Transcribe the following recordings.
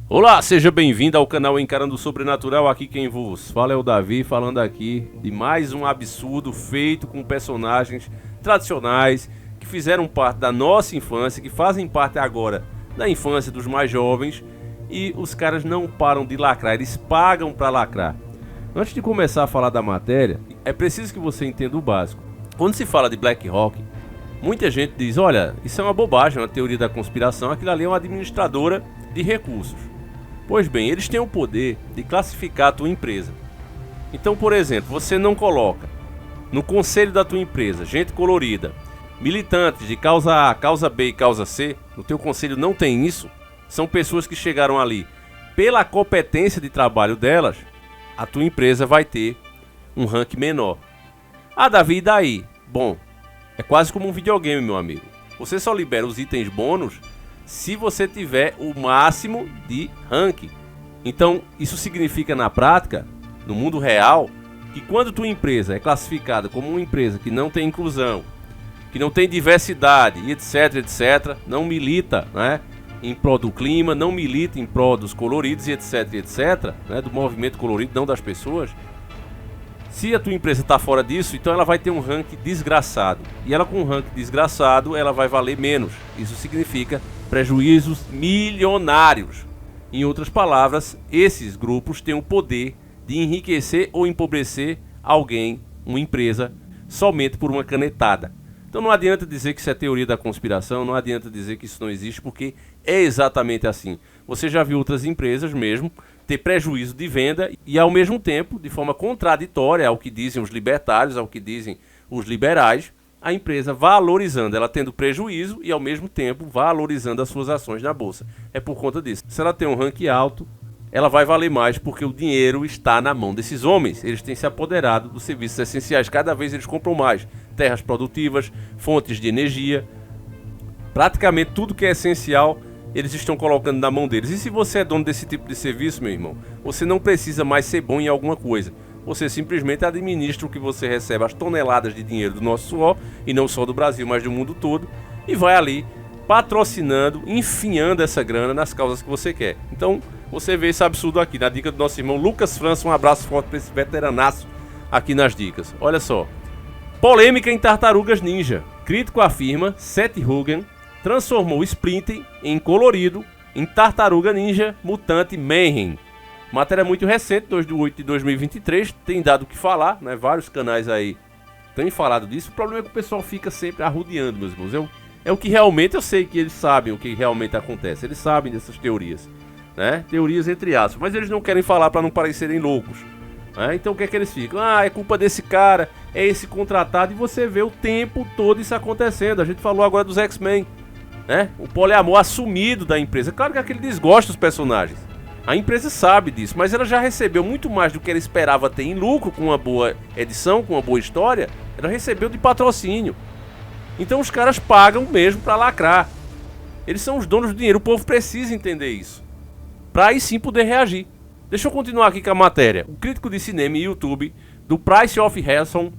Olá, seja bem-vindo ao canal Encarando o Sobrenatural. Aqui quem vos fala é o Davi, falando aqui de mais um absurdo feito com personagens tradicionais que fizeram parte da nossa infância, que fazem parte agora da infância dos mais jovens, e os caras não param de lacrar, eles pagam pra lacrar. Antes de começar a falar da matéria, é preciso que você entenda o básico. Quando se fala de Black Hawk, muita gente diz, olha, isso é uma bobagem, uma teoria da conspiração, aquilo ali é uma administradora de recursos. Pois bem, eles têm o poder de classificar a tua empresa. Então, por exemplo, você não coloca no conselho da tua empresa gente colorida, militantes de causa A, causa B e causa C, no teu conselho não tem isso, são pessoas que chegaram ali pela competência de trabalho delas, a tua empresa vai ter um ranking menor. Ah, Davi, e daí? Bom, é quase como um videogame, meu amigo. Você só libera os itens bônus se você tiver o máximo de ranking. Então, isso significa na prática, no mundo real, que quando tua empresa é classificada como uma empresa que não tem inclusão, que não tem diversidade, etc, etc, não milita, né, em prol do clima, não milita em prol dos coloridos, etc, etc, né, do movimento colorido, não das pessoas. Se a tua empresa está fora disso, então ela vai ter um ranking desgraçado. E ela com um ranking desgraçado, ela vai valer menos. Isso significa prejuízos milionários. Em outras palavras, esses grupos têm o poder de enriquecer ou empobrecer alguém, uma empresa, somente por uma canetada. Então não adianta dizer que isso é teoria da conspiração, não adianta dizer que isso não existe, porque é exatamente assim. Você já viu outras empresas mesmo ter prejuízo de venda e ao mesmo tempo, de forma contraditória ao que dizem os libertários, ao que dizem os liberais, a empresa valorizando, ela tendo prejuízo e ao mesmo tempo valorizando as suas ações na bolsa. É por conta disso. Se ela tem um ranking alto, ela vai valer mais porque o dinheiro está na mão desses homens. Eles têm se apoderado dos serviços essenciais. Cada vez eles compram mais terras produtivas, fontes de energia. Praticamente tudo que é essencial eles estão colocando na mão deles. E se você é dono desse tipo de serviço, meu irmão, você não precisa mais ser bom em alguma coisa. Você simplesmente administra o que você recebe, as toneladas de dinheiro do nosso suor, e não só do Brasil, mas do mundo todo, e vai ali patrocinando, enfiando essa grana nas causas que você quer. Então, você vê esse absurdo aqui, na dica do nosso irmão Lucas França. Um abraço forte para esse veteranaço aqui nas dicas. Olha só. Polêmica em Tartarugas Ninja. Crítico afirma, Seth Rogen transformou Splinter em colorido em Tartaruga Ninja Mutante Mayhem. Matéria muito recente, 2 de 8 de 2023, tem dado o que falar, né? Vários canais aí têm falado disso. O problema é que o pessoal fica sempre arrodeando, meus irmãos. É o que realmente eu sei que eles sabem o que realmente acontece. Eles sabem dessas teorias, né? Teorias entre aspas, mas eles não querem falar para não parecerem loucos, né? Então o que é que eles ficam? Ah, é culpa desse cara, é esse contratado, e você vê o tempo todo isso acontecendo. A gente falou agora dos X-Men, né? O poliamor assumido da empresa. Claro que aquele desgosta dos personagens. A empresa sabe disso, mas ela já recebeu muito mais do que ela esperava ter em lucro com uma boa edição, com uma boa história. Ela recebeu de patrocínio. Então os caras pagam mesmo pra lacrar. Eles são os donos do dinheiro, o povo precisa entender isso, pra aí sim poder reagir. Deixa eu continuar aqui com a matéria. O crítico de cinema e YouTube do Price of Harrison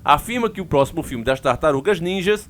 afirma que o próximo filme das Tartarugas Ninjas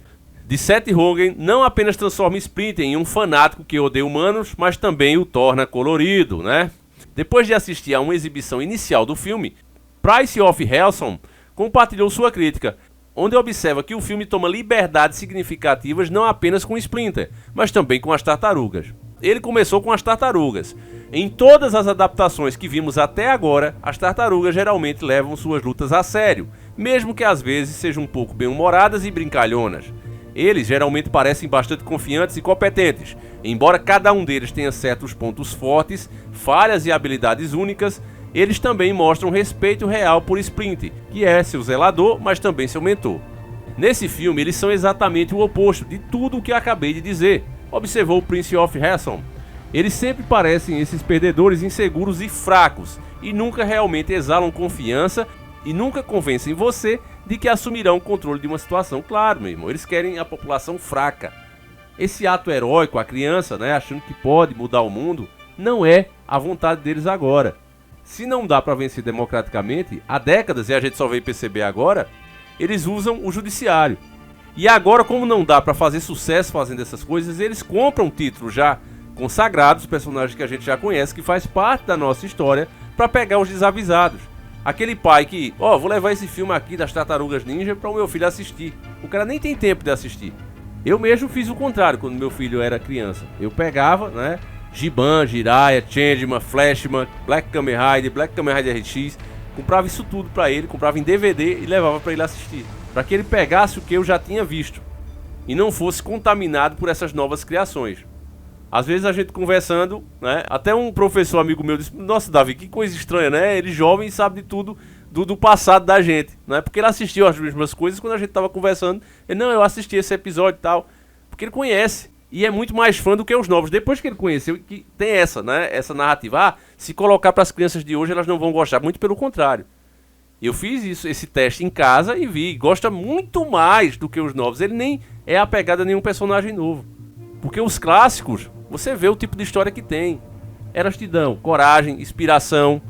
de Seth Rogen não apenas transforma Splinter em um fanático que odeia humanos, mas também o torna colorido, né? Depois de assistir a uma exibição inicial do filme, Price of Harrison compartilhou sua crítica, onde observa que o filme toma liberdades significativas não apenas com Splinter, mas também com as tartarugas. Ele começou com as tartarugas. Em todas as adaptações que vimos até agora, as tartarugas geralmente levam suas lutas a sério, mesmo que às vezes sejam um pouco bem-humoradas e brincalhonas. Eles geralmente parecem bastante confiantes e competentes, embora cada um deles tenha certos pontos fortes, falhas e habilidades únicas. Eles também mostram respeito real por Splinter, que é seu zelador, mas também seu mentor. Nesse filme, eles são exatamente o oposto de tudo o que acabei de dizer, observou o Prince of Harrison. Eles sempre parecem esses perdedores inseguros e fracos, e nunca realmente exalam confiança e nunca convencem você de que assumirão o controle de uma situação. Claro, meu irmão, eles querem a população fraca. Esse ato heróico, a criança, né, achando que pode mudar o mundo, não é a vontade deles agora. Se não dá para vencer democraticamente, há décadas, e a gente só veio perceber agora, eles usam o judiciário. E agora, como não dá para fazer sucesso fazendo essas coisas, eles compram títulos já consagrados, personagens que a gente já conhece, que faz parte da nossa história, para pegar os desavisados. Aquele pai que, vou levar esse filme aqui das Tartarugas Ninja para o meu filho assistir. O cara nem tem tempo de assistir. Eu mesmo fiz o contrário quando meu filho era criança. Eu pegava, né, Giban, Jiraiya, Changeman, Flashman, Black Kamen Rider, Black Kamen Rider RX, comprava isso tudo para ele, comprava em DVD e levava para ele assistir. Para que ele pegasse o que eu já tinha visto e não fosse contaminado por essas novas criações. Às vezes a gente conversando, né, até um professor amigo meu disse: nossa, Davi, que coisa estranha, né? Ele jovem sabe de tudo do passado da gente, né? Porque ele assistiu as mesmas coisas quando a gente tava conversando. Ele: não, eu assisti esse episódio e tal. Porque ele conhece e é muito mais fã do que os novos. Depois que ele conheceu, que tem essa, né, essa narrativa, se colocar para as crianças de hoje elas não vão gostar, muito pelo contrário. Eu fiz esse teste em casa e vi, gosta muito mais do que os novos. Ele nem é apegado a nenhum personagem novo. Porque os clássicos, você vê o tipo de história que tem. Elas te dão coragem, inspiração,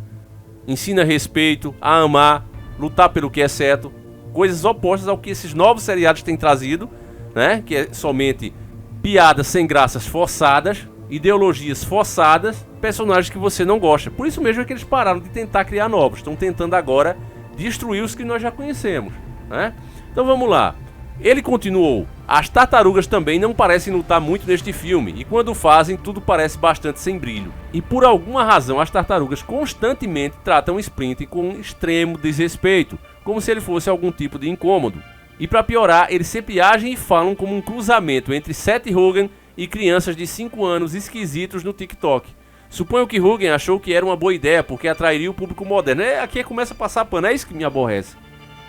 ensina respeito, a amar, lutar pelo que é certo. Coisas opostas ao que esses novos seriados têm trazido, né? Que é somente piadas sem graças forçadas, ideologias forçadas, personagens que você não gosta. Por isso mesmo é que eles pararam de tentar criar novos. Estão tentando agora destruir os que nós já conhecemos, né? Então vamos lá. Ele continuou: as tartarugas também não parecem lutar muito neste filme, e quando fazem, tudo parece bastante sem brilho. E por alguma razão, as tartarugas constantemente tratam Splinter com extremo desrespeito, como se ele fosse algum tipo de incômodo. E para piorar, eles sempre agem e falam como um cruzamento entre Seth Rogen e crianças de 5 anos esquisitos no TikTok. Suponho que Rogen achou que era uma boa ideia, porque atrairia o público moderno. Aqui começa a passar pano, é isso que me aborrece.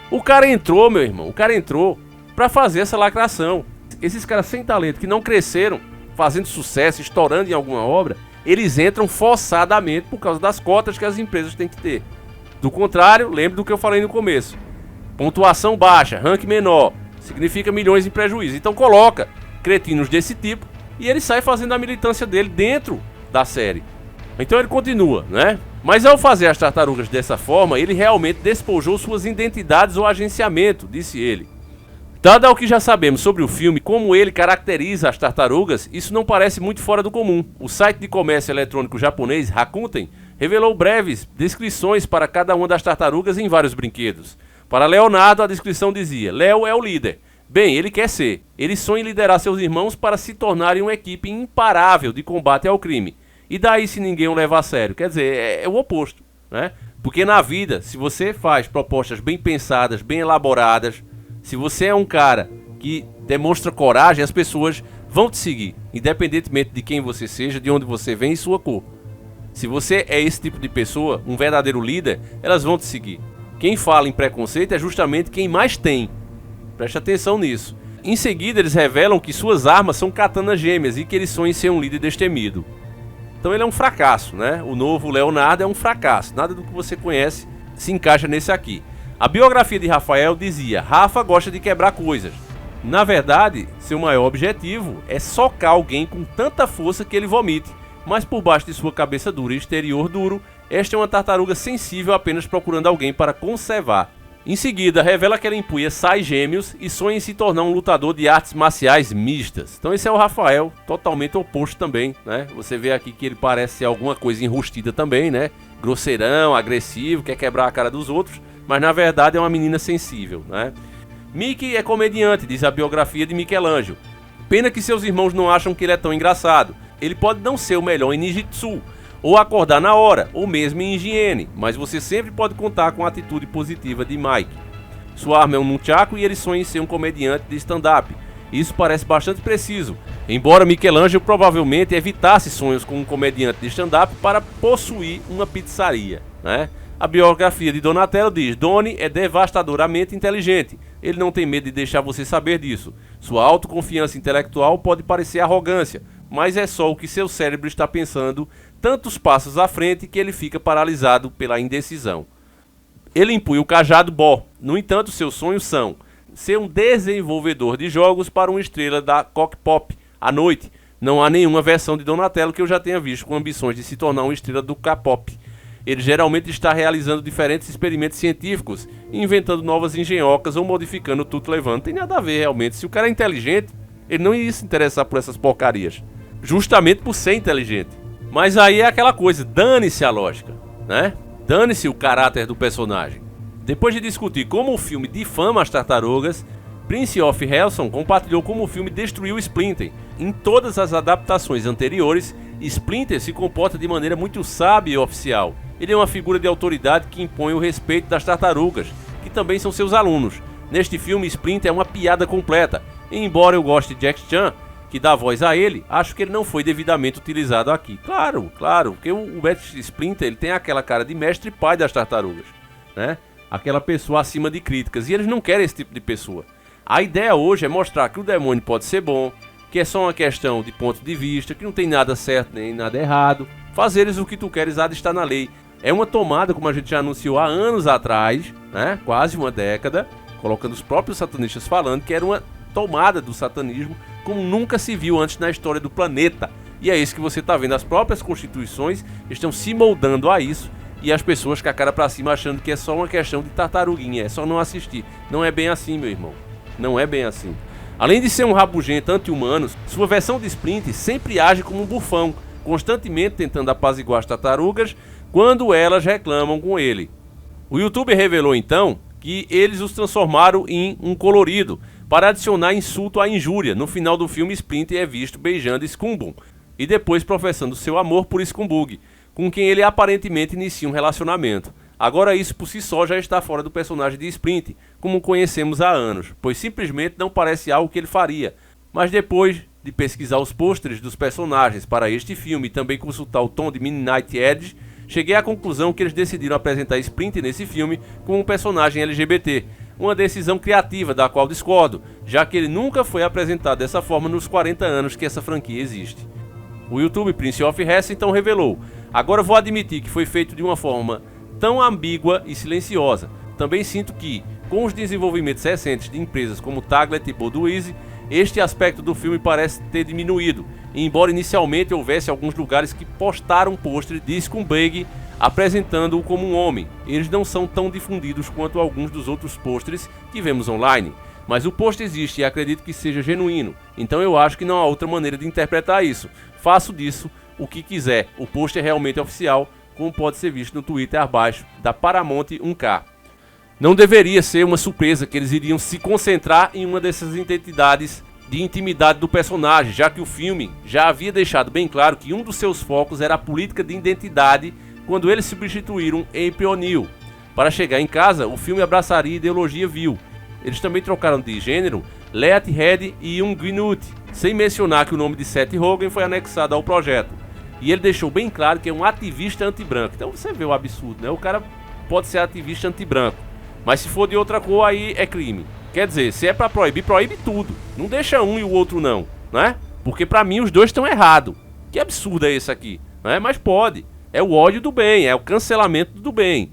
O cara entrou, meu irmão, pra fazer essa lacração. Esses caras sem talento, que não cresceram fazendo sucesso, estourando em alguma obra, eles entram forçadamente por causa das cotas que as empresas têm que ter. Do contrário, lembre do que eu falei no começo: pontuação baixa, ranking menor, significa milhões em prejuízo. Então coloca cretinos desse tipo e ele sai fazendo a militância dele dentro da série. Então ele continua, né? Mas ao fazer as tartarugas dessa forma, ele realmente despojou suas identidades ou agenciamento, disse ele. Dado ao que já sabemos sobre o filme, como ele caracteriza as tartarugas, isso não parece muito fora do comum. O site de comércio eletrônico japonês Rakuten revelou breves descrições para cada uma das tartarugas em vários brinquedos. Para Leonardo, a descrição dizia: Léo é o líder. Bem, ele quer ser. Ele sonha em liderar seus irmãos para se tornarem uma equipe imparável de combate ao crime. E daí se ninguém o leva a sério? Quer dizer, é o oposto, né? Porque na vida, se você faz propostas bem pensadas, bem elaboradas, se você é um cara que demonstra coragem, as pessoas vão te seguir, independentemente de quem você seja, de onde você vem e sua cor. Se você é esse tipo de pessoa, um verdadeiro líder, elas vão te seguir. Quem fala em preconceito é justamente quem mais tem. Preste atenção nisso. Em seguida, eles revelam que suas armas são katanas gêmeas e que ele sonha em ser um líder destemido. Então ele é um fracasso, né? O novo Leonardo é um fracasso. Nada do que você conhece se encaixa nesse aqui. A biografia de Rafael dizia: Rafa gosta de quebrar coisas. Na verdade, seu maior objetivo é socar alguém com tanta força que ele vomite. Mas por baixo de sua cabeça dura e exterior duro, esta é uma tartaruga sensível apenas procurando alguém para conservar. Em seguida, revela que ela empunha sais gêmeos e sonha em se tornar um lutador de artes marciais mistas. Então esse é o Rafael, totalmente oposto também, né? Você vê aqui que ele parece ser alguma coisa enrustida também, né? Grosseirão, agressivo, quer quebrar a cara dos outros, mas na verdade é uma menina sensível, né? Mickey é comediante, diz a biografia de Michelangelo. Pena que seus irmãos não acham que ele é tão engraçado. Ele pode não ser o melhor em ninjitsu, ou acordar na hora, ou mesmo em higiene, mas você sempre pode contar com a atitude positiva de Mike. Sua arma é um nunchaku e ele sonha em ser um comediante de stand-up. Isso parece bastante preciso, embora Michelangelo provavelmente evitasse sonhos com um comediante de stand-up para possuir uma pizzaria, né? A biografia de Donatello diz: Donnie é devastadoramente inteligente. Ele não tem medo de deixar você saber disso. Sua autoconfiança intelectual pode parecer arrogância, mas é só o que seu cérebro está pensando tantos passos à frente que ele fica paralisado pela indecisão. Ele empunha o cajado Bó. No entanto, seus sonhos são ser um desenvolvedor de jogos para uma estrela da Cock Pop à noite. Não há nenhuma versão de Donatello que eu já tenha visto com ambições de se tornar uma estrela do K-pop. Ele geralmente está realizando diferentes experimentos científicos, inventando novas engenhocas ou modificando tudo levando. Não tem nada a ver realmente. Se o cara é inteligente, ele não ia se interessar por essas porcarias. justamente por ser inteligente. Mas aí é aquela coisa, dane-se a lógica, né? Dane-se o caráter do personagem. Depois de discutir como o filme difama as tartarugas, Prince-of Hellson compartilhou como o filme destruiu Splinter. Em todas as adaptações anteriores, Splinter se comporta de maneira muito sábia e oficial. Ele é uma figura de autoridade que impõe o respeito das tartarugas, que também são seus alunos. Neste filme, Splinter é uma piada completa. E embora eu goste de Jack Chan, que dá voz a ele, acho que ele não foi devidamente utilizado aqui. Claro, porque o mestre Splinter ele tem aquela cara de mestre pai das tartarugas, né? Aquela pessoa acima de críticas, e eles não querem esse tipo de pessoa. A ideia hoje é mostrar que o demônio pode ser bom, que é só uma questão de ponto de vista, que não tem nada certo nem nada errado. Fazeres o que tu queres há de estar na lei. É uma tomada, como a gente já anunciou há anos atrás, né? Quase uma década, colocando os próprios satanistas falando que era uma tomada do satanismo como nunca se viu antes na história do planeta. E é isso que você está vendo, as próprias constituições estão se moldando a isso, e as pessoas com a cara pra cima achando que é só uma questão de tartaruguinha, é só não assistir. Não é bem assim, meu irmão, não é bem assim. Além de ser um rabugento anti-humano, sua versão de Splinter sempre age como um bufão, constantemente tentando apaziguar as tartarugas quando elas reclamam com ele. O YouTube revelou então que eles os transformaram em um colorido, para adicionar insulto à injúria. No final do filme, Splinter é visto beijando Skumbum e depois professando seu amor por Skumbug, com quem ele aparentemente inicia um relacionamento. Agora isso por si só já está fora do personagem de Splinter, como conhecemos há anos, pois simplesmente não parece algo que ele faria. Mas depois de pesquisar os pôsteres dos personagens para este filme e também consultar o tom de Midnight Edge, cheguei à conclusão que eles decidiram apresentar Splinter nesse filme como um personagem LGBT. Uma decisão criativa da qual discordo, já que ele nunca foi apresentado dessa forma nos 40 anos que essa franquia existe. O YouTube Prince-of Hellson então revelou: agora vou admitir que foi feito de uma forma tão ambígua e silenciosa. Também sinto que, com os desenvolvimentos recentes de empresas como Tablet e Budweiser, este aspecto do filme parece ter diminuído, embora inicialmente houvesse alguns lugares que postaram pôsteres de Scumbag apresentando-o como um homem. Eles não são tão difundidos quanto alguns dos outros pôsteres que vemos online, mas o pôster existe e acredito que seja genuíno, então eu acho que não há outra maneira de interpretar isso. Faço disso o que quiser, o pôster é realmente oficial, como pode ser visto no Twitter abaixo da Paramount 1K. Não deveria ser uma surpresa que eles iriam se concentrar em uma dessas identidades de intimidade do personagem, já que o filme já havia deixado bem claro que um dos seus focos era a política de identidade quando eles substituíram April O'Neil. Para chegar em casa, o filme abraçaria a ideologia vil. Eles também trocaram de gênero Leat Head e Gnut, sem mencionar que o nome de Seth Rogen foi anexado ao projeto. E ele deixou bem claro que é um ativista anti-branco. Então você vê o absurdo, né? O cara pode ser ativista anti-branco, mas se for de outra cor, aí é crime. Quer dizer, se é pra proibir, proíbe tudo. Não deixa um e o outro não, né? Porque pra mim os dois estão errados. Que absurdo é esse aqui, né? Mas pode. É o ódio do bem, é o cancelamento do bem.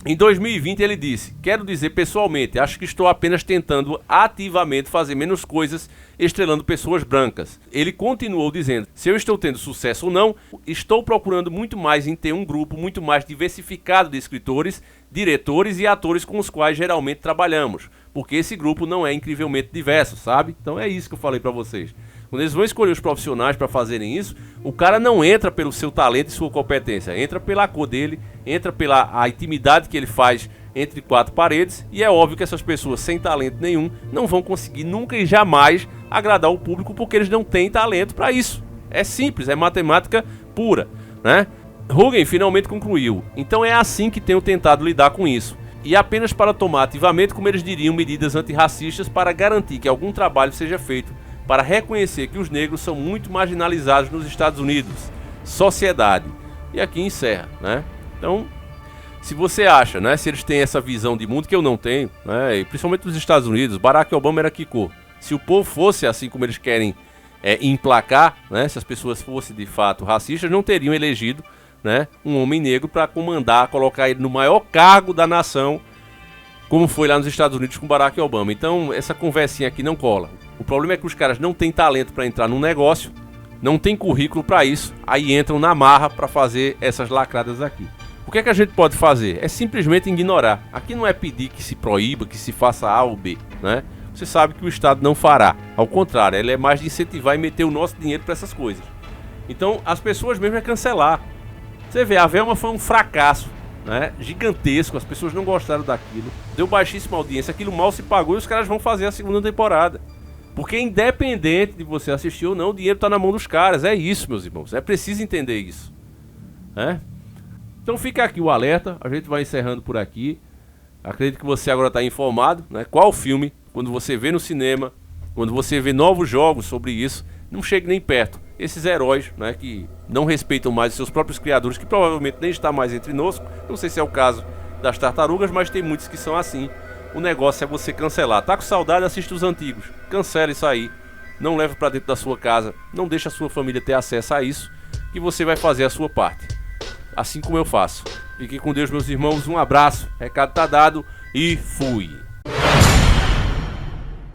Em 2020 ele disse: quero dizer pessoalmente, acho que estou apenas tentando ativamente fazer menos coisas estrelando pessoas brancas. Ele continuou dizendo: se eu estou tendo sucesso ou não, estou procurando muito mais em ter um grupo muito mais diversificado de escritores, diretores e atores com os quais geralmente trabalhamos, porque esse grupo não é incrivelmente diverso, sabe? Então é isso que eu falei pra vocês. Quando eles vão escolher os profissionais para fazerem isso, o cara não entra pelo seu talento e sua competência, entra pela cor dele, entra pela a intimidade que ele faz entre quatro paredes, e é óbvio que essas pessoas sem talento nenhum não vão conseguir nunca e jamais agradar o público, porque eles não têm talento para isso. É simples, é matemática pura, né? Rogen finalmente concluiu: então é assim que tenho tentado lidar com isso, e apenas para tomar ativamente, como eles diriam, medidas antirracistas para garantir que algum trabalho seja feito para reconhecer que os negros são muito marginalizados nos Estados Unidos. Sociedade. E aqui encerra, né? Então, se você acha, né, se eles têm essa visão de mundo que eu não tenho, né, e principalmente nos Estados Unidos, Barack Obama era Kiko. Se o povo fosse assim como eles querem emplacar, né, se as pessoas fossem de fato racistas, não teriam elegido, né, um homem negro para comandar, colocar ele no maior cargo da nação, como foi lá nos Estados Unidos com Barack Obama. Então, essa conversinha aqui não cola. O problema é que os caras não têm talento para entrar num negócio, não tem currículo para isso, aí entram na marra para fazer essas lacradas aqui. O que é que a gente pode fazer? É simplesmente ignorar. Aqui não é pedir que se proíba, que se faça A ou B, né? Você sabe que o Estado não fará. Ao contrário, ele é mais de incentivar e meter o nosso dinheiro para essas coisas. Então as pessoas mesmo é cancelar. Você vê, a Velma foi um fracasso, né? Gigantesco, as pessoas não gostaram daquilo, deu baixíssima audiência, aquilo mal se pagou e os caras vão fazer a segunda temporada. Porque independente de você assistir ou não, o dinheiro tá na mão dos caras, é isso, meus irmãos, é preciso entender isso, né? Então fica aqui o alerta, a gente vai encerrando por aqui. Acredito que você agora está informado, né? Qual filme, quando você vê no cinema, quando você vê novos jogos sobre isso, não chegue nem perto. Esses heróis, né, que não respeitam mais os seus próprios criadores, que provavelmente nem está mais entre nós. Não sei se é o caso das tartarugas, mas tem muitos que são assim. O negócio é você cancelar. Tá com saudade, assiste os antigos. Cancela isso aí. Não leve para dentro da sua casa. Não deixe a sua família ter acesso a isso, que você vai fazer a sua parte. Assim como eu faço. Fiquem com Deus, meus irmãos. Um abraço. Recado tá dado e fui.